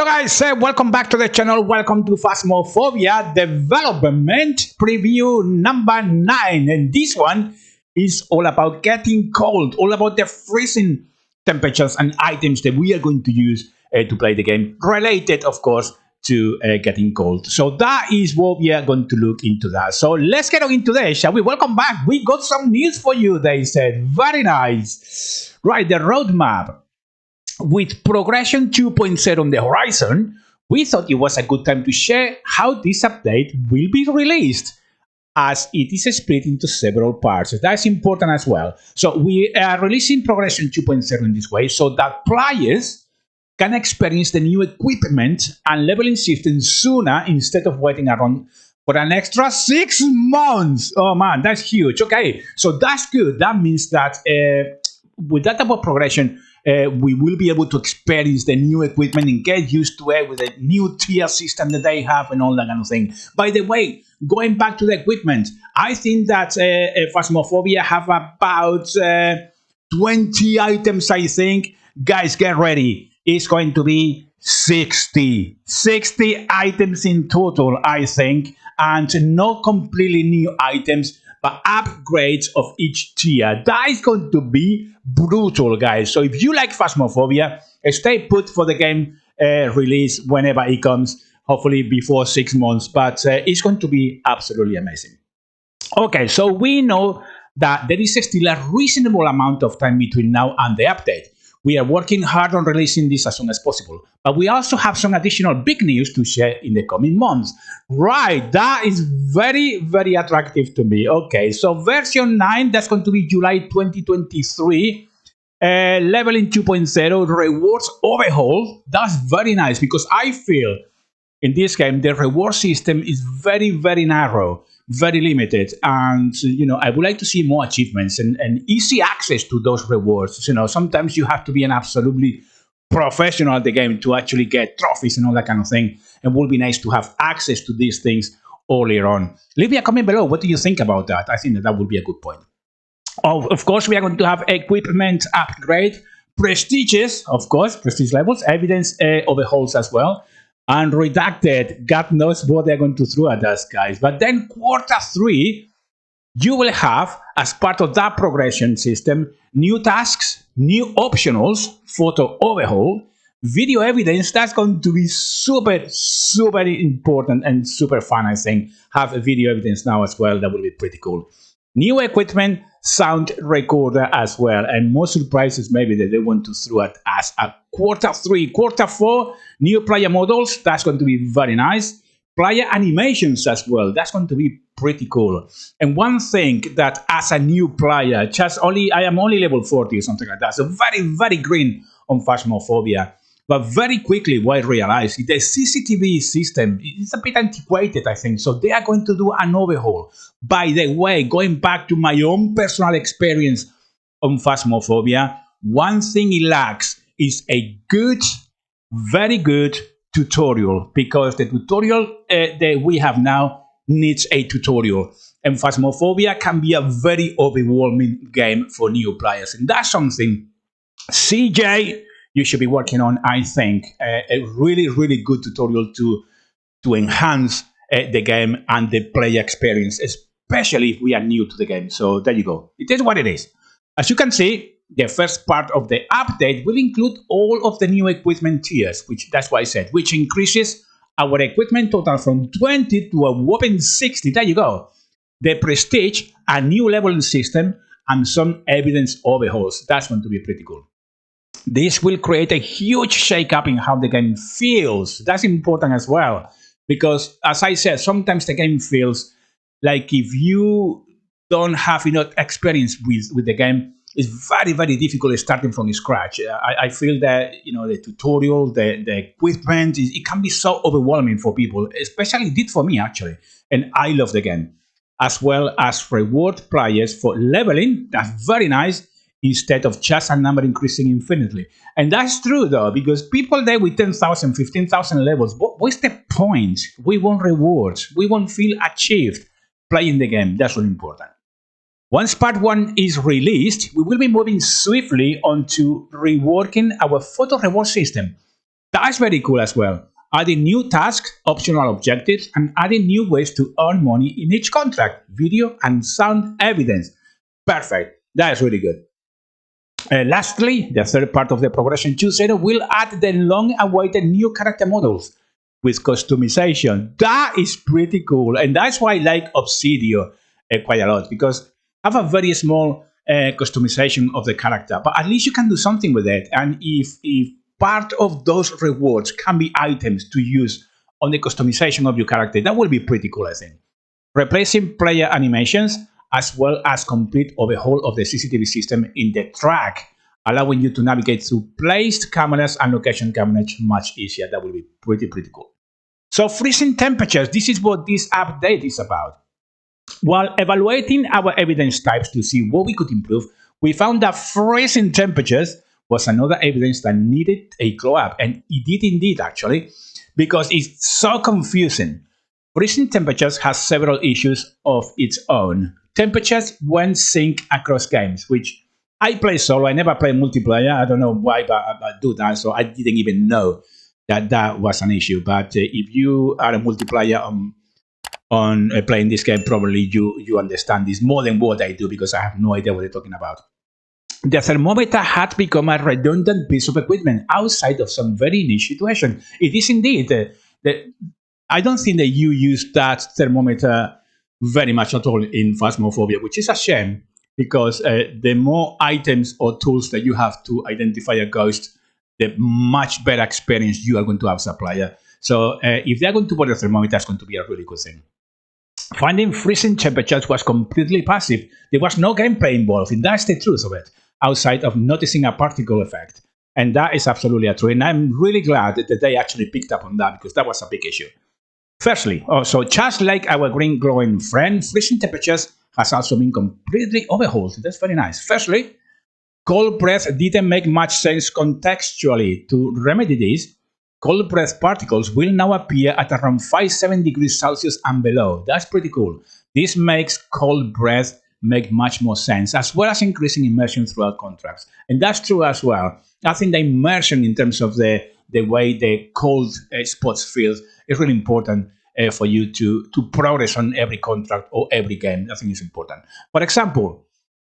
Hello guys, welcome back to the channel. Welcome to Phasmophobia Development Preview number 9. And this one is all about getting cold, all about the freezing temperatures and items that we are going to use to play the game, related, of course, to getting cold. So that is what we are going to look into that. So let's get on into this, shall we? Welcome back. We got some news for you, they said. Very nice. Right, the roadmap. With Progression 2.0 on the horizon, we thought it was a good time to share how this update will be released, as it is split into several parts. That's important as well. So we are releasing Progression 2.0 in this way so that players can experience the new equipment and leveling system sooner instead of waiting around for an extra 6 months. Oh man, that's huge. Okay, so that's good. That means that with that type of progression, we will be able to experience the new equipment and get used to it with the new tier system that they have and all that kind of thing. By the way, going back to the equipment, I think that Phasmophobia have about 20 items, I think. Guys, get ready. It's going to be 60 items in total, I think, and not completely new items, but upgrades of each tier. That is going to be brutal, guys. So if you like Phasmophobia, stay put for the game release whenever it comes, hopefully before 6 months, but it's going to be absolutely amazing. Okay, so we know that there is still a reasonable amount of time between now and the update. We are working hard on releasing this as soon as possible, but we also have some additional big news to share in the coming months. Right, that is very, very attractive to me. Okay, so version 9, that's going to be July 2023. Leveling 2.0, rewards overhaul. That's very nice because I feel in this game the reward system is very, very narrow, very limited, and I would like to see more achievements and easy access to those rewards. Sometimes you have to be an absolutely professional at the game to actually get trophies and all that kind of thing. It would be nice to have access to these things earlier on. Leave me a comment below. What do you think about that? I think that would be a good point. Of course, we are going to have equipment upgrade, prestiges, of course, prestige levels, evidence overhauls as well, and redacted. God knows what they're going to throw at us, guys. But then quarter 3, you will have, as part of that progression system, new tasks, new optionals, photo overhaul, video evidence. That's going to be super, super important and super fun, I think. Have a video evidence now as well. That will be pretty cool. New equipment, sound recorder as well, and more surprises maybe that they want to throw at us at quarter 3. Quarter 4, new player models. That's going to be very nice. Player animations as well. That's going to be pretty cool. And one thing that as a new player, I am only level 40 or something like that, so very, very green on Phasmophobia. But very quickly, what I realized, the CCTV system is a bit antiquated, I think. So they are going to do an overhaul. By the way, going back to my own personal experience on Phasmophobia, one thing it lacks is a good, very good tutorial, because the tutorial that we have now needs a tutorial. And Phasmophobia can be a very overwhelming game for new players. And that's something CJ, you should be working on, I think, a really, really good tutorial to enhance the game and the player experience, especially if we are new to the game. So there you go. It is what it is. As you can see, the first part of the update will include all of the new equipment tiers, that's why I said, which increases our equipment total from 20 to a whopping 60. There you go. The prestige, a new leveling system, and some evidence overhauls. That's going to be pretty cool. This will create a huge shake-up in how the game feels. That's important as well, because, as I said, sometimes the game feels like if you don't have enough experience with the game, it's very, very difficult starting from scratch. I feel that the tutorial, the equipment, it can be so overwhelming for people, especially it did for me, actually. And I love the game. As well as reward players for leveling. That's very nice, instead of just a number increasing infinitely. And that's true, though, because people there with 10,000, 15,000 levels, what's the point? We want rewards. We won't feel achieved playing the game. That's really important. Once part 1 is released, we will be moving swiftly on to reworking our photo reward system. That's very cool as well. Adding new tasks, optional objectives, and adding new ways to earn money in each contract, video and sound evidence. Perfect. That is really good. Lastly, the third part of the progression 2.0 will add the long-awaited new character models with customization. That is pretty cool, and that's why I like Obsidio quite a lot, because I have a very small customization of the character, but at least you can do something with it. And if part of those rewards can be items to use on the customization of your character, that will be pretty cool, I think. Replacing player animations, as well as complete overhaul of the CCTV system in the track, allowing you to navigate through placed cameras and location cameras much easier. That will be pretty cool. So freezing temperatures, this is what this update is about. While evaluating our evidence types to see what we could improve, we found that freezing temperatures was another evidence that needed a glow up, and it did indeed actually, because it's so confusing. Freezing temperatures has several issues of its own. Temperatures won't sync across games, which I play solo. I never play multiplayer. I don't know why, but I do that, so I didn't even know that that was an issue. But if you are a multiplayer on playing this game, probably you understand this more than what I do, because I have no idea what they're talking about. The thermometer had become a redundant piece of equipment outside of some very niche situation. It is indeed. I don't think that you use that thermometer very much at all in Phasmophobia, which is a shame, because the more items or tools that you have to identify a ghost, the much better experience you are going to have as a player. So if they're going to put a thermometer, it's going to be a really good thing. Finding freezing temperatures was completely passive. There was no gameplay involved, and that's the truth of it, outside of noticing a particle effect. And that is absolutely true. And I'm really glad that they actually picked up on that, because that was a big issue. Firstly, also, just like our green glowing friend, freezing temperatures has also been completely overhauled. That's very nice. Firstly, cold breath didn't make much sense contextually. To remedy this, cold breath particles will now appear at around 57 degrees Celsius and below. That's pretty cool. This makes cold breath make much more sense, as well as increasing immersion throughout contracts. And that's true as well. I think the immersion in terms of the way the cold spots feel is really important for you to progress on every contract or every game. I think it's important. For example,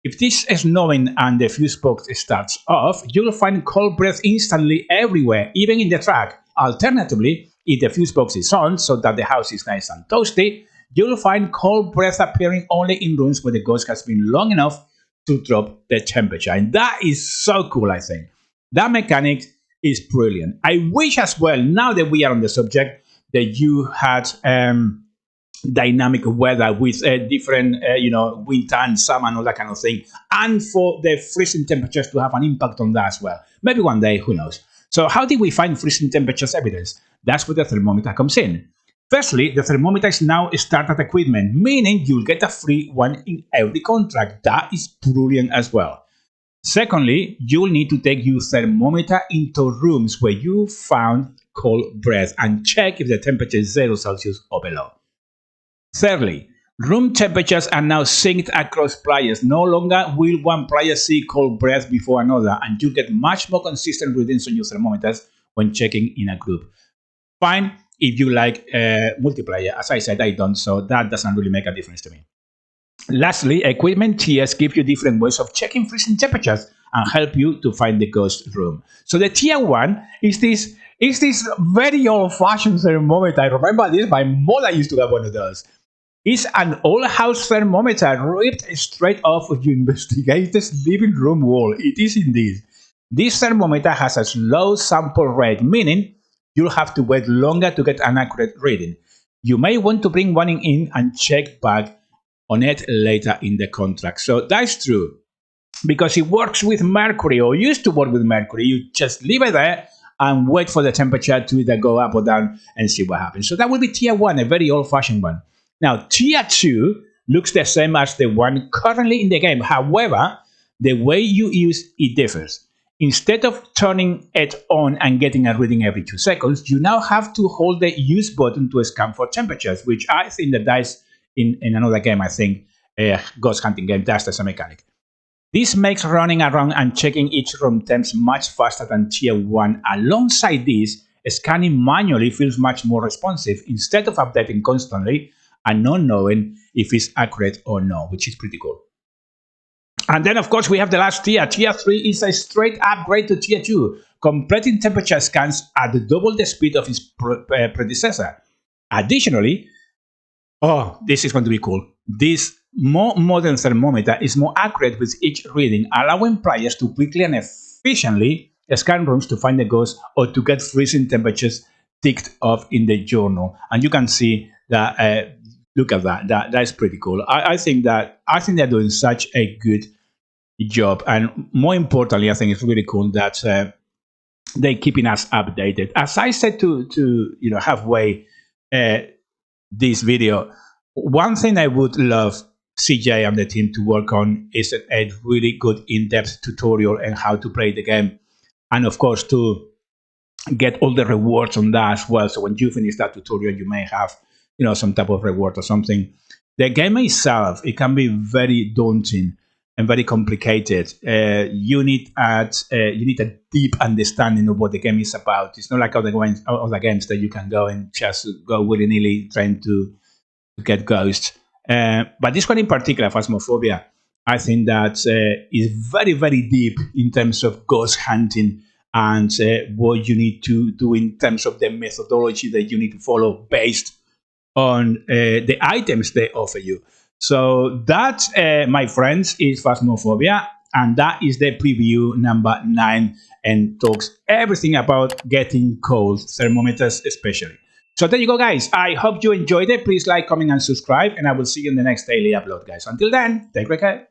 if this is snowing and the fuse box starts off, you'll find cold breath instantly everywhere, even in the track. Alternatively, if the fuse box is on, so that the house is nice and toasty, you'll find cold breath appearing only in rooms where the ghost has been long enough to drop the temperature. And that is so cool, I think. That mechanic is brilliant. I wish as well, now that we are on the subject, that you had dynamic weather with different, winter and summer and all that kind of thing, and for the freezing temperatures to have an impact on that as well. Maybe one day, who knows? So how did we find freezing temperatures evidence? That's where the thermometer comes in. Firstly, the thermometer is now starter equipment, meaning you'll get a free one in every contract. That is brilliant as well. Secondly, you'll need to take your thermometer into rooms where you found cold breath and check if the temperature is 0 Celsius or below. Thirdly, room temperatures are now synced across players. No longer will one player see cold breath before another, and you get much more consistent readings on your thermometers when checking in a group. Fine if you like multiplayer. As I said, I don't, so that doesn't really make a difference to me. Lastly, equipment tiers give you different ways of checking freezing temperatures and help you to find the ghost room. So the tier 1 is this very old-fashioned thermometer. I remember this, my mother used to have one of those. It's an old house thermometer ripped straight off of your investigator's living room wall. It is indeed. This thermometer has a slow sample rate, meaning you'll have to wait longer to get an accurate reading. You may want to bring one in and check back on it later in the contract. So that's true, because it works with mercury, or used to work with mercury. You just leave it there and wait for the temperature to either go up or down and see what happens. So that will be tier 1, a very old-fashioned one. Now, tier 2 looks the same as the one currently in the game. However, the way you use it differs. Instead of turning it on and getting a reading every 2 seconds, you now have to hold the use button to scan for temperatures, which I think that is in another game, I think, Ghost Hunting game, that's the same mechanic. This makes running around and checking each room temps much faster than tier 1. Alongside this, scanning manually feels much more responsive instead of updating constantly and not knowing if it's accurate or not, which is pretty cool. And then, of course, we have the last tier. Tier 3 is a straight upgrade to Tier 2, completing temperature scans at double the speed of its predecessor. Additionally, oh, this is going to be cool. This more modern thermometer is more accurate with each reading, allowing players to quickly and efficiently scan rooms to find the ghost or to get freezing temperatures ticked off in the journal. And you can see that. Look at that. That's pretty cool. I think they're doing such a good job, and more importantly, I think it's really cool that they're keeping us updated. As I said to halfway this video, one thing I would love CJ and the team to work on is a really good in-depth tutorial on how to play the game, and of course to get all the rewards on that as well. So when you finish that tutorial, you may have some type of reward or something. The game itself, it can be very daunting and very complicated. You need a deep understanding of what the game is about. It's not like other games that you can go and just go willy-nilly trying to get ghosts. But this one in particular, Phasmophobia, I think that is very, very deep in terms of ghost hunting and what you need to do in terms of the methodology that you need to follow based on the items they offer you. So that, my friends, is Phasmophobia, and that is the preview number 9, and talks everything about getting cold, thermometers especially. So there you go, guys. I hope you enjoyed it. Please like, comment, and subscribe, and I will see you in the next daily upload, guys. Until then, take care.